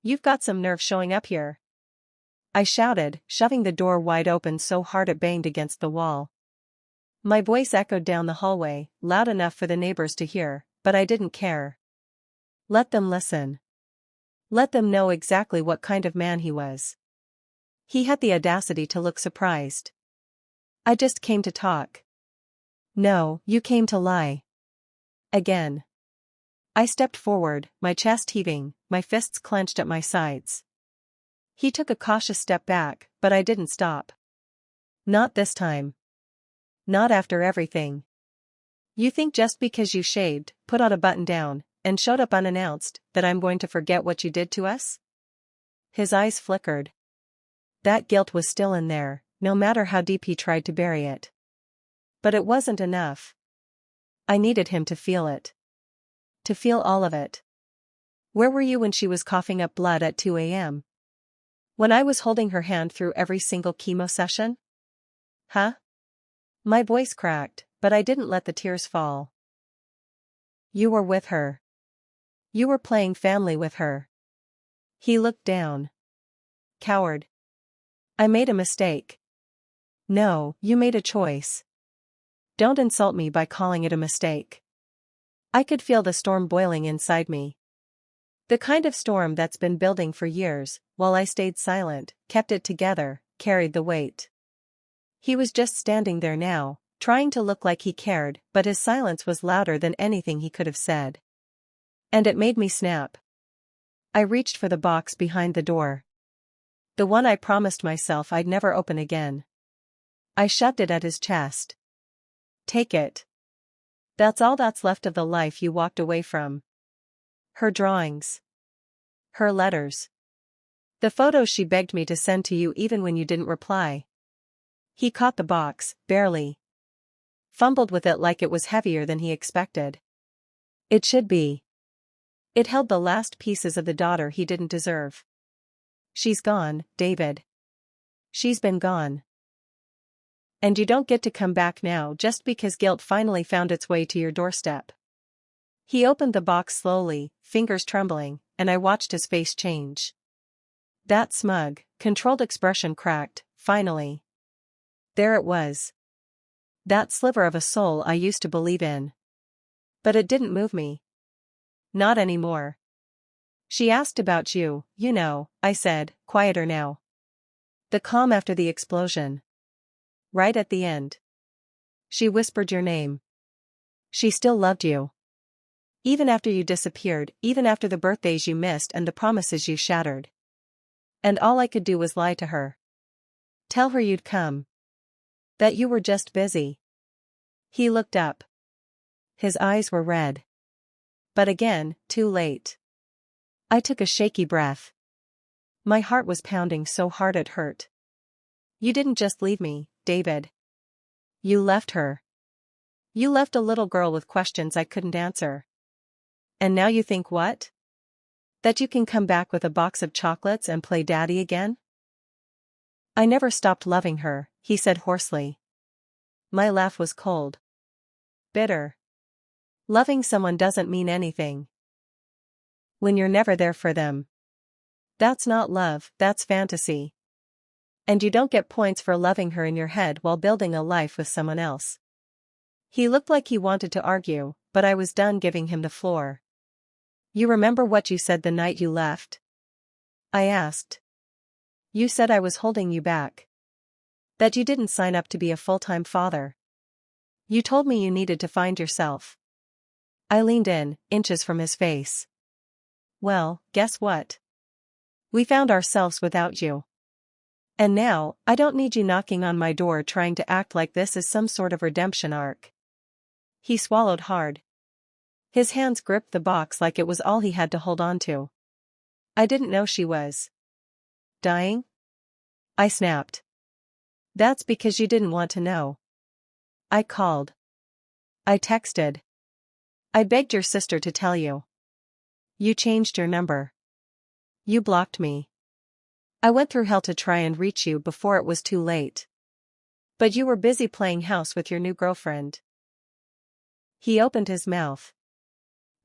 You've got some nerve showing up here," I shouted, shoving the door wide open so hard it banged against the wall. My voice echoed down the hallway, loud enough for the neighbors to hear, but I didn't care. Let them listen. Let them know exactly what kind of man he was. He had the audacity to look surprised. "I just came to talk." "No, you came to lie." Again. I stepped forward, my chest heaving, my fists clenched at my sides. He took a cautious step back, but I didn't stop. "Not this time. Not after everything. You think just because you shaved, put on a button-down, and showed up unannounced, that I'm going to forget what you did to us?" His eyes flickered. That guilt was still in there, no matter how deep he tried to bury it. But it wasn't enough. I needed him to feel it. To feel all of it. Where were you when she was coughing up blood at 2 a.m.? When I was holding her hand through every single chemo session? Huh? My voice cracked, but I didn't let the tears fall. You were with her. You were playing family with her. He looked down. Coward. I made a mistake. No, you made a choice. Don't insult me by calling it a mistake. I could feel the storm boiling inside me. The kind of storm that's been building for years, while I stayed silent, kept it together, carried the weight. He was just standing there now, trying to look like he cared, but his silence was louder than anything he could have said. And it made me snap. I reached for the box behind the door. The one I promised myself I'd never open again. I shoved it at his chest. Take it. That's all that's left of the life you walked away from. Her drawings. Her letters. The photos she begged me to send to you even when you didn't reply. He caught the box, barely. Fumbled with it like it was heavier than he expected. It should be. It held the last pieces of the daughter he didn't deserve. She's gone, David. She's been gone. And you don't get to come back now just because guilt finally found its way to your doorstep. He opened the box slowly, fingers trembling, and I watched his face change. That smug, controlled expression cracked, finally. There it was. That sliver of a soul I used to believe in. But it didn't move me. Not anymore. She asked about you, you know, I said, quieter now. The calm after the explosion. Right at the end. She whispered your name. She still loved you. Even after you disappeared, even after the birthdays you missed and the promises you shattered. And all I could do was lie to her. Tell her you'd come. That you were just busy. He looked up. His eyes were red. But again, too late. I took a shaky breath. My heart was pounding so hard it hurt. You didn't just leave me, David. You left her. You left a little girl with questions I couldn't answer. And now you think what? That you can come back with a box of chocolates and play daddy again? I never stopped loving her, he said hoarsely. My laugh was cold. Bitter. Loving someone doesn't mean anything. When you're never there for them. That's not love, that's fantasy. And you don't get points for loving her in your head while building a life with someone else. He looked like he wanted to argue, but I was done giving him the floor. You remember what you said the night you left? I asked. You said I was holding you back. That you didn't sign up to be a full-time father. You told me you needed to find yourself. I leaned in, inches from his face. Well, guess what? We found ourselves without you. And now, I don't need you knocking on my door trying to act like this is some sort of redemption arc. He swallowed hard. His hands gripped the box like it was all he had to hold on to. I didn't know she was dying? I snapped. That's because you didn't want to know. I called. I texted. I begged your sister to tell you. You changed your number. You blocked me. I went through hell to try and reach you before it was too late. But you were busy playing house with your new girlfriend. He opened his mouth.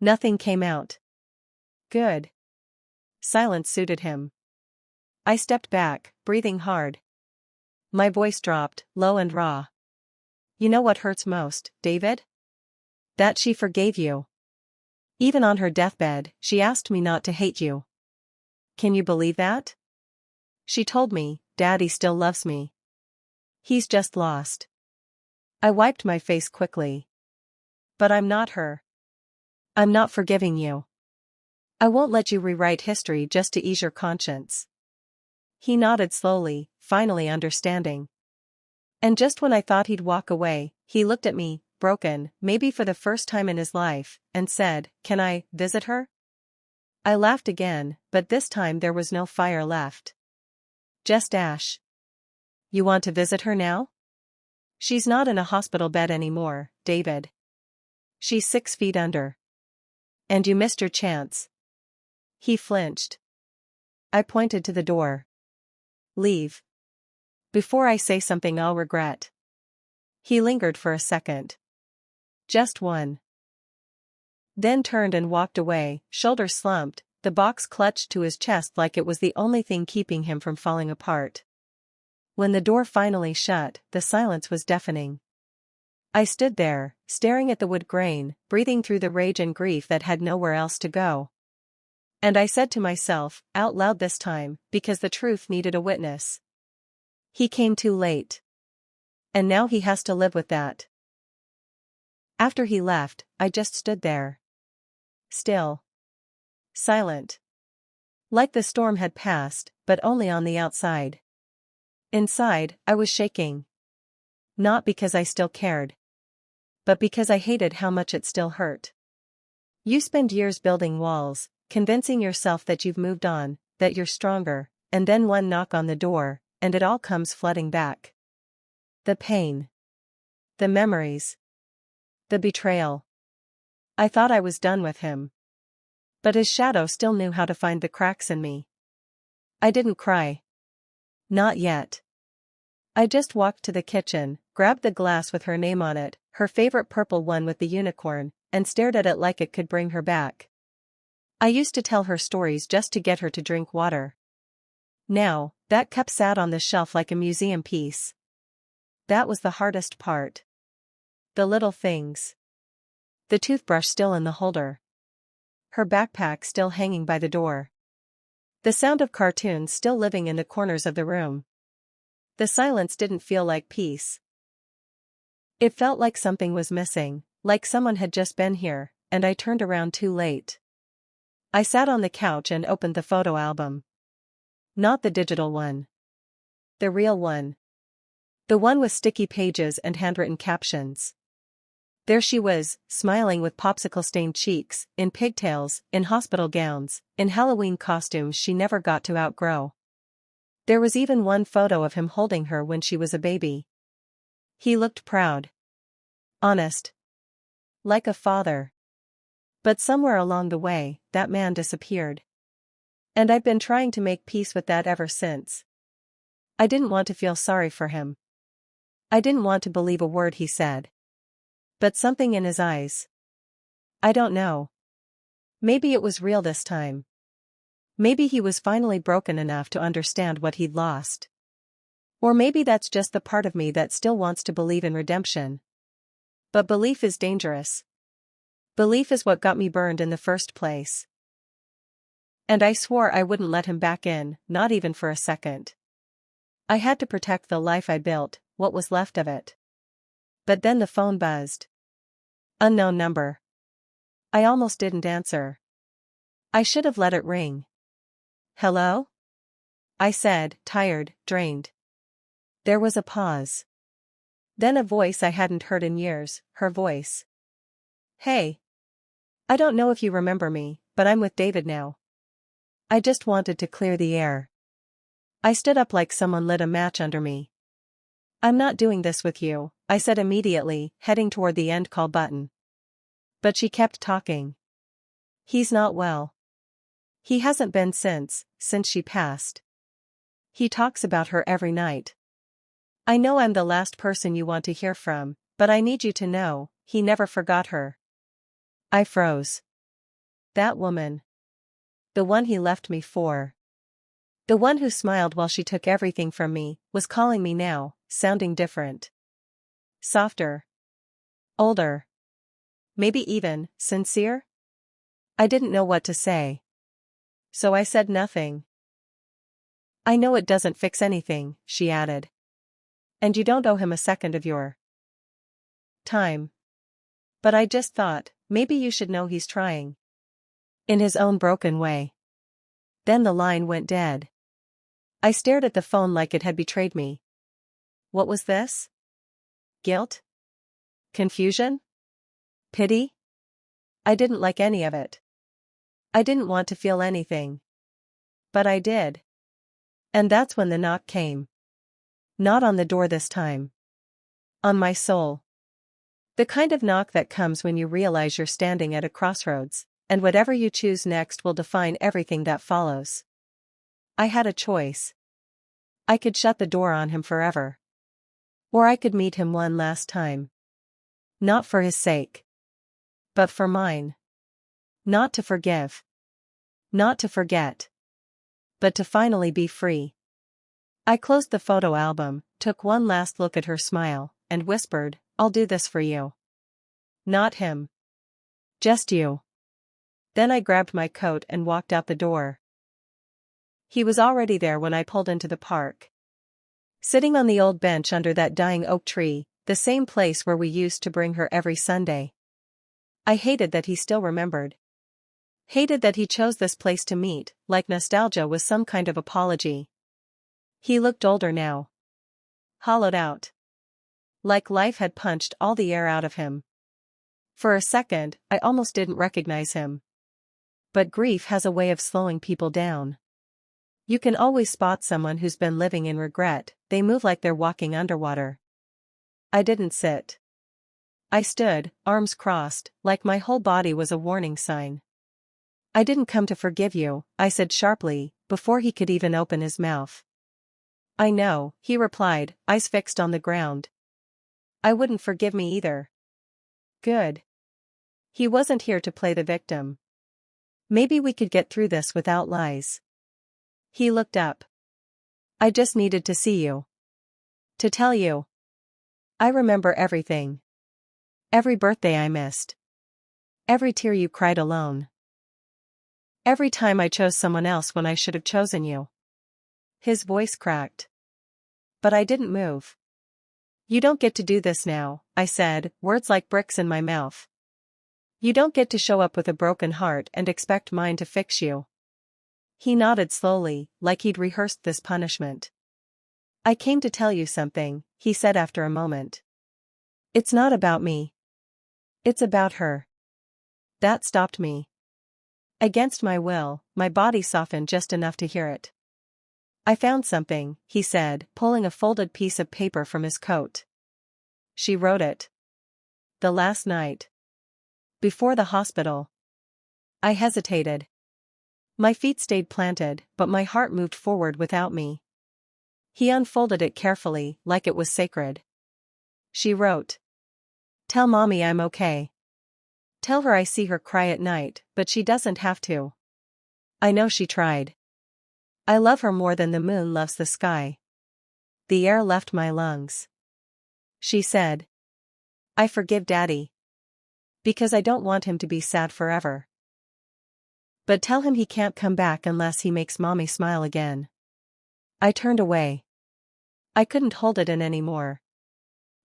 Nothing came out. Good. silence suited him. I stepped back, breathing hard. My voice dropped, low and raw. You know what hurts most, David? That she forgave you. Even on her deathbed, she asked me not to hate you. Can you believe that? She told me, Daddy still loves me. He's just lost. I wiped my face quickly. But I'm not her. I'm not forgiving you. I won't let you rewrite history just to ease your conscience. He nodded slowly, finally understanding. And just when I thought he'd walk away, he looked at me, broken, maybe for the first time in his life, and said, Can I visit her? I laughed again, but this time there was no fire left. Just ash. You want to visit her now? She's not in a hospital bed anymore, David. She's 6 feet under. And you missed your chance. He flinched. I pointed to the door. Leave. Before I say something I'll regret. He lingered for a second. Just one. Then turned and walked away, shoulders slumped, the box clutched to his chest like it was the only thing keeping him from falling apart. When the door finally shut, the silence was deafening. I stood there, staring at the wood grain, breathing through the rage and grief that had nowhere else to go. And I said to myself, out loud this time, because the truth needed a witness. He came too late. And now he has to live with that. After he left, I just stood there. Still. Silent. Like the storm had passed, but only on the outside. Inside, I was shaking. Not because I still cared. But because I hated how much it still hurt. You spend years building walls, convincing yourself that you've moved on, that you're stronger, and then one knock on the door, and it all comes flooding back. The pain. The memories. The betrayal. I thought I was done with him. But his shadow still knew how to find the cracks in me. I didn't cry. Not yet. I just walked to the kitchen, grabbed the glass with her name on it, her favorite purple one with the unicorn, and stared at it like it could bring her back. I used to tell her stories just to get her to drink water. Now, that cup sat on the shelf like a museum piece. That was the hardest part. The little things. The toothbrush still in the holder. Her backpack still hanging by the door. The sound of cartoons still living in the corners of the room. The silence didn't feel like peace. It felt like something was missing, like someone had just been here, and I turned around too late. I sat on the couch and opened the photo album. Not the digital one. The real one. The one with sticky pages and handwritten captions. There she was, smiling with popsicle-stained cheeks, in pigtails, in hospital gowns, in Halloween costumes she never got to outgrow. There was even one photo of him holding her when she was a baby. He looked proud. Honest. Like a father. But somewhere along the way, that man disappeared. And I've been trying to make peace with that ever since. I didn't want to feel sorry for him. I didn't want to believe a word he said. But something in his eyes. I don't know. Maybe it was real this time. Maybe he was finally broken enough to understand what he'd lost. Or maybe that's just the part of me that still wants to believe in redemption. But belief is dangerous. Belief is what got me burned in the first place. And I swore I wouldn't let him back in, not even for a second. I had to protect the life I built, what was left of it. But then the phone buzzed. Unknown number. I almost didn't answer. I should have let it ring. Hello? I said, tired, drained. There was a pause. Then a voice I hadn't heard in years, her voice. Hey. I don't know if you remember me, but I'm with David now. I just wanted to clear the air. I stood up like someone lit a match under me. I'm not doing this with you, I said immediately, heading toward the end call button. But she kept talking. He's not well. He hasn't been since she passed. He talks about her every night. I know I'm the last person you want to hear from, but I need you to know, he never forgot her. I froze. That woman. The one he left me for. The one who smiled while she took everything from me, was calling me now, sounding different. Softer. Older. Maybe even, sincere? I didn't know what to say. So I said nothing. I know it doesn't fix anything, she added. And you don't owe him a second of your time. But I just thought, maybe you should know he's trying. In his own broken way. Then the line went dead. I stared at the phone like it had betrayed me. What was this? Guilt? Confusion? Pity? I didn't like any of it. I didn't want to feel anything. But I did. And that's when the knock came. Not on the door this time. On my soul. The kind of knock that comes when you realize you're standing at a crossroads, and whatever you choose next will define everything that follows. I had a choice. I could shut the door on him forever. Or I could meet him one last time. Not for his sake. But for mine. Not to forgive. Not to forget. But to finally be free. I closed the photo album, took one last look at her smile, and whispered, I'll do this for you. Not him. Just you. Then I grabbed my coat and walked out the door. He was already there when I pulled into the park. Sitting on the old bench under that dying oak tree, the same place where we used to bring her every Sunday. I hated that he still remembered. Hated that he chose this place to meet, like nostalgia was some kind of apology. He looked older now. Hollowed out. Like life had punched all the air out of him. For a second, I almost didn't recognize him. But grief has a way of slowing people down. You can always spot someone who's been living in regret, they move like they're walking underwater. I didn't sit. I stood, arms crossed, like my whole body was a warning sign. I didn't come to forgive you, I said sharply, before he could even open his mouth. I know, he replied, eyes fixed on the ground. I wouldn't forgive me either. Good. He wasn't here to play the victim. Maybe we could get through this without lies. He looked up. I just needed to see you. To tell you. I remember everything. Every birthday I missed. Every tear you cried alone. Every time I chose someone else when I should have chosen you. His voice cracked. But I didn't move. You don't get to do this now, I said, words like bricks in my mouth. You don't get to show up with a broken heart and expect mine to fix you. He nodded slowly, like he'd rehearsed this punishment. I came to tell you something, he said after a moment. It's not about me. It's about her. That stopped me. Against my will, my body softened just enough to hear it. I found something, he said, pulling a folded piece of paper from his coat. She wrote it. The last night. Before the hospital. I hesitated. My feet stayed planted, but my heart moved forward without me. He unfolded it carefully, like it was sacred. She wrote. Tell Mommy I'm okay. Tell her I see her cry at night, but she doesn't have to. I know she tried. I love her more than the moon loves the sky. The air left my lungs. She said. I forgive Daddy. Because I don't want him to be sad forever. But tell him he can't come back unless he makes Mommy smile again. I turned away. I couldn't hold it in anymore.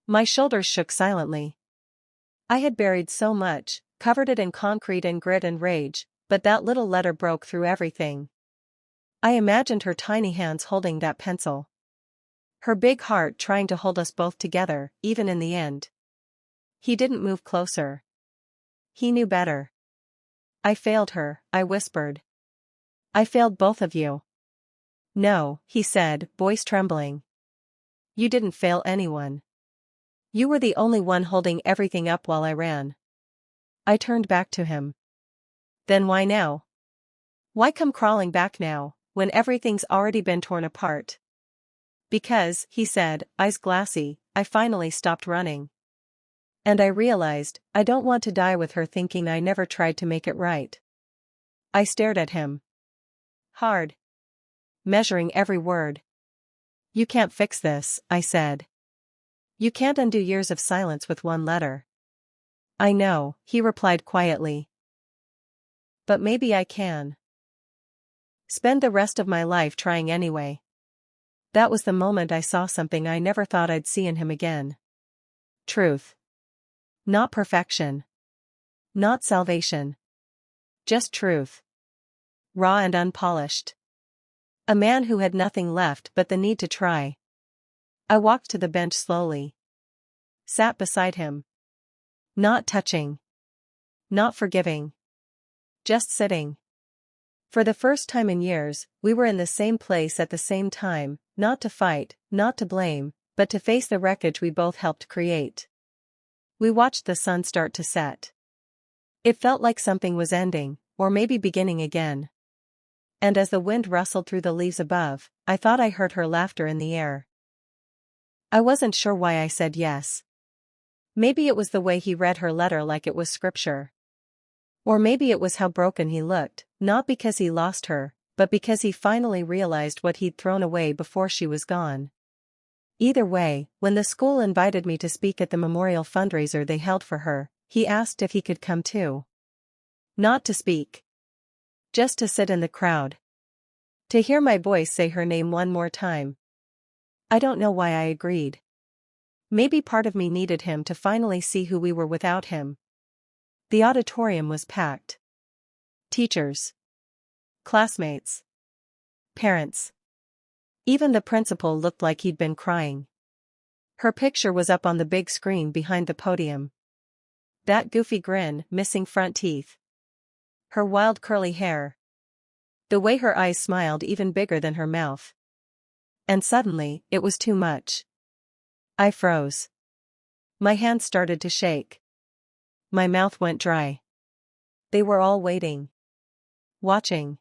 My shoulders shook silently. I had buried so much, covered it in concrete and grit and rage, but that little letter broke through everything. I imagined her tiny hands holding that pencil. Her big heart trying to hold us both together, even in the end. He didn't move closer. He knew better. I failed her, I whispered. I failed both of you. No, he said, voice trembling. You didn't fail anyone. You were the only one holding everything up while I ran. I turned back to him. Then why now? Why come crawling back now, when everything's already been torn apart? Because, he said, eyes glassy, I finally stopped running. And I realized, I don't want to die with her thinking I never tried to make it right. I stared at him. hard. Measuring every word. You can't fix this, I said. You can't undo years of silence with one letter. I know, he replied quietly. But maybe I can. Spend the rest of my life trying anyway. That was the moment I saw something I never thought I'd see in him again. Truth. Not perfection. Not salvation. Just truth. Raw and unpolished. A man who had nothing left but the need to try. I walked to the bench slowly. Sat beside him. Not touching. Not forgiving. Just sitting. For the first time in years, we were in the same place at the same time, not to fight, not to blame, but to face the wreckage we both helped create. We watched the sun start to set. It felt like something was ending, or maybe beginning again. And as the wind rustled through the leaves above, I thought I heard her laughter in the air. I wasn't sure why I said yes. Maybe it was the way he read her letter like it was scripture. Or maybe it was how broken he looked, not because he lost her, but because he finally realized what he'd thrown away before she was gone. Either way, when the school invited me to speak at the memorial fundraiser they held for her, he asked if he could come too. Not to speak. Just to sit in the crowd. To hear my voice say her name one more time. I don't know why I agreed. Maybe part of me needed him to finally see who we were without him. The auditorium was packed. Teachers. Classmates. Parents. Even the principal looked like he'd been crying. Her picture was up on the big screen behind the podium. That goofy grin, missing front teeth. Her wild curly hair. The way her eyes smiled even bigger than her mouth. And suddenly, it was too much. I froze. My hands started to shake. My mouth went dry. They were all waiting. Watching.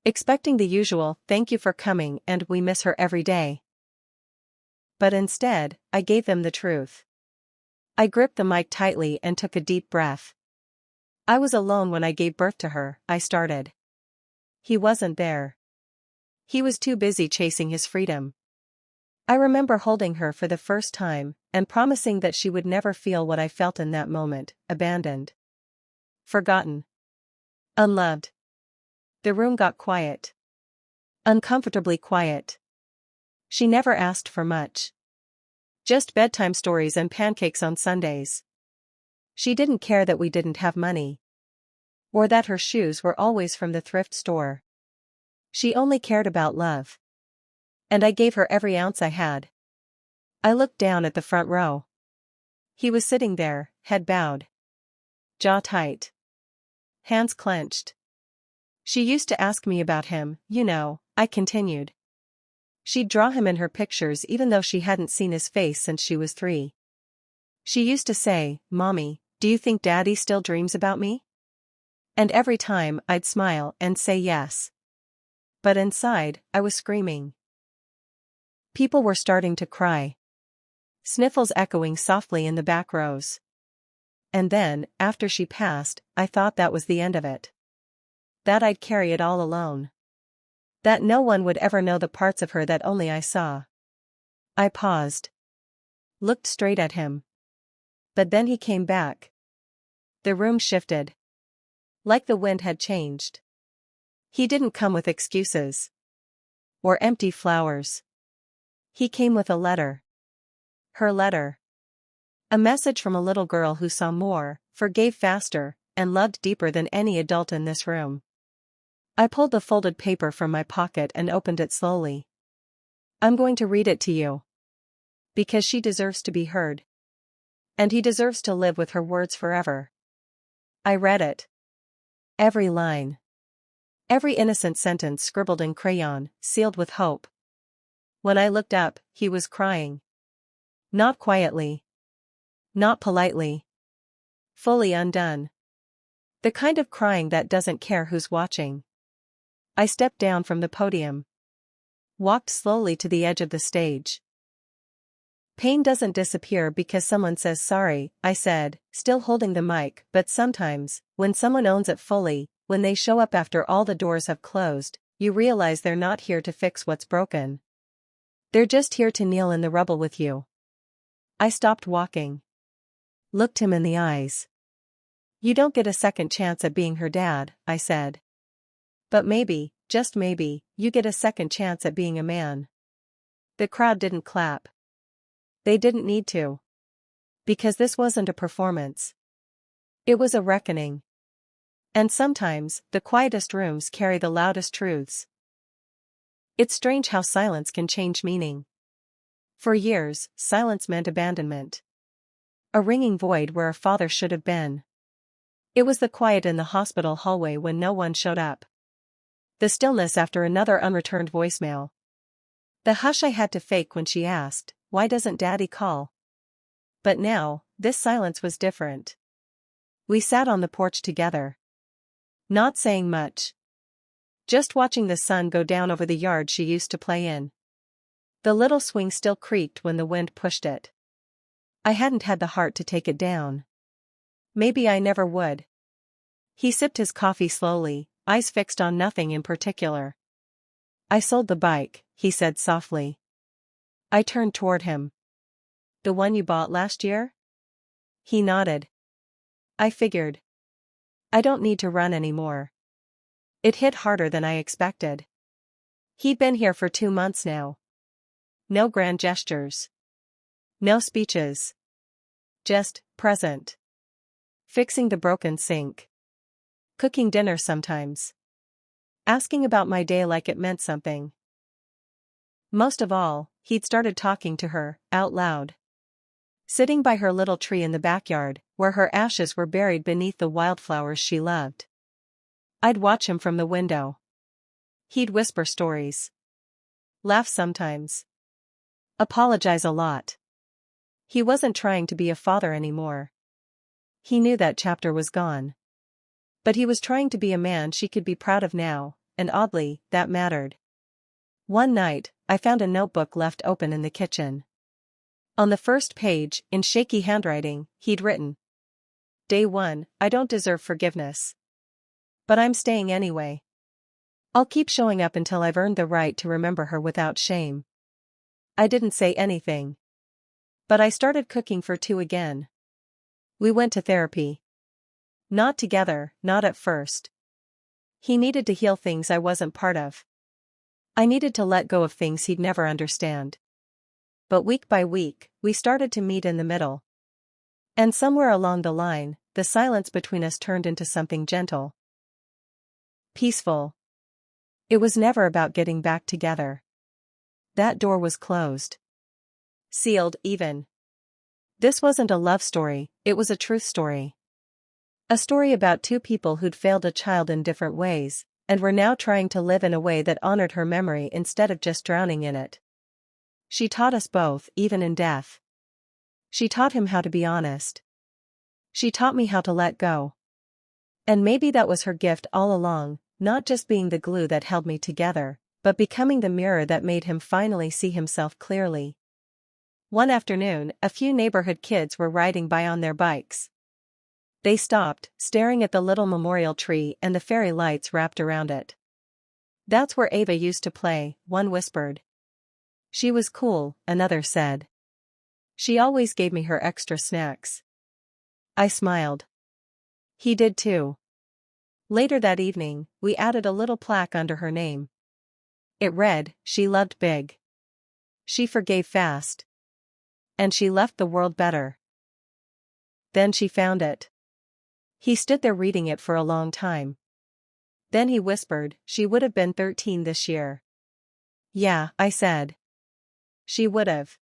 Expecting the usual, "Thank you for coming and we miss her every day." But instead, I gave them the truth. I gripped the mic tightly and took a deep breath. I was alone when I gave birth to her, I started. He wasn't there. He was too busy chasing his freedom. I remember holding her for the first time, and promising that she would never feel what I felt in that moment, abandoned. Forgotten. Unloved. The room got quiet. Uncomfortably quiet. She never asked for much. Just bedtime stories and pancakes on Sundays. She didn't care that we didn't have money. Or that her shoes were always from the thrift store. She only cared about love. And I gave her every ounce I had. I looked down at the front row. He was sitting there, head bowed. Jaw tight. Hands clenched. She used to ask me about him, you know, I continued. She'd draw him in her pictures even though she hadn't seen his face since she was 3. She used to say, "Mommy, do you think Daddy still dreams about me?" And every time, I'd smile and say yes. But inside, I was screaming. People were starting to cry. Sniffles echoing softly in the back rows. And then, after she passed, I thought that was the end of it. That I'd carry it all alone. That no one would ever know the parts of her that only I saw. I paused. Looked straight at him. But then he came back. The room shifted. Like the wind had changed. He didn't come with excuses. Or empty flowers. He came with a letter. Her letter. A message from a little girl who saw more, forgave faster, and loved deeper than any adult in this room. I pulled the folded paper from my pocket and opened it slowly. I'm going to read it to you. Because she deserves to be heard. And he deserves to live with her words forever. I read it. Every line. Every innocent sentence scribbled in crayon, sealed with hope. When I looked up, he was crying. Not quietly. Not politely. Fully undone. The kind of crying that doesn't care who's watching. I stepped down from the podium. Walked slowly to the edge of the stage. Pain doesn't disappear because someone says sorry, I said, still holding the mic, but sometimes, when someone owns it fully, when they show up after all the doors have closed, you realize they're not here to fix what's broken. They're just here to kneel in the rubble with you. I stopped walking. Looked him in the eyes. You don't get a second chance at being her dad, I said. But maybe, just maybe, you get a second chance at being a man. The crowd didn't clap. They didn't need to. Because this wasn't a performance. It was a reckoning. And sometimes, the quietest rooms carry the loudest truths. It's strange how silence can change meaning. For years, silence meant abandonment. A ringing void where a father should have been. It was the quiet in the hospital hallway when no one showed up. The stillness after another unreturned voicemail. The hush I had to fake when she asked, "Why doesn't Daddy call?" But now, this silence was different. We sat on the porch together. Not saying much. Just watching the sun go down over the yard she used to play in. The little swing still creaked when the wind pushed it. I hadn't had the heart to take it down. Maybe I never would. He sipped his coffee slowly, eyes fixed on nothing in particular. I sold the bike, he said softly. I turned toward him. The one you bought last year? He nodded. I figured. I don't need to run anymore. It hit harder than I expected. He'd been here for 2 months now. No grand gestures. No speeches. Just, present. Fixing the broken sink. Cooking dinner sometimes. Asking about my day like it meant something. Most of all, he'd started talking to her, out loud. Sitting by her little tree in the backyard, where her ashes were buried beneath the wildflowers she loved. I'd watch him from the window. He'd whisper stories. Laugh sometimes. Apologize a lot. He wasn't trying to be a father anymore. He knew that chapter was gone. But he was trying to be a man she could be proud of now, and oddly, that mattered. One night, I found a notebook left open in the kitchen. On the first page, in shaky handwriting, he'd written. Day 1, I don't deserve forgiveness. But I'm staying anyway. I'll keep showing up until I've earned the right to remember her without shame. I didn't say anything. But I started cooking for 2 again. We went to therapy. Not together, not at first. He needed to heal things I wasn't part of. I needed to let go of things he'd never understand. But week by week, we started to meet in the middle. And somewhere along the line, the silence between us turned into something gentle. Peaceful. It was never about getting back together. That door was closed. Sealed, even. This wasn't a love story, it was a truth story. A story about 2 people who'd failed a child in different ways, and were now trying to live in a way that honored her memory instead of just drowning in it. She taught us both, even in death. She taught him how to be honest. She taught me how to let go. And maybe that was her gift all along, not just being the glue that held me together, but becoming the mirror that made him finally see himself clearly. One afternoon, a few neighborhood kids were riding by on their bikes. They stopped, staring at the little memorial tree and the fairy lights wrapped around it. That's where Ava used to play, one whispered. She was cool, another said. She always gave me her extra snacks. I smiled. He did too. Later that evening, we added a little plaque under her name. It read, "She loved big. She forgave fast. And she left the world better." Then she found it. He stood there reading it for a long time. Then he whispered, "She would have been 13 this year." Yeah, I said. She would have.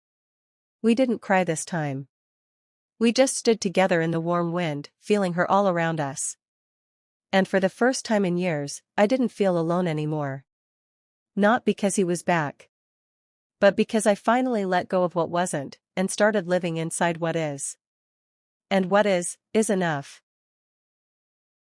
We didn't cry this time. We just stood together in the warm wind, feeling her all around us. And for the first time in years, I didn't feel alone anymore. Not because he was back. But because I finally let go of what wasn't, and started living inside what is. And what is enough.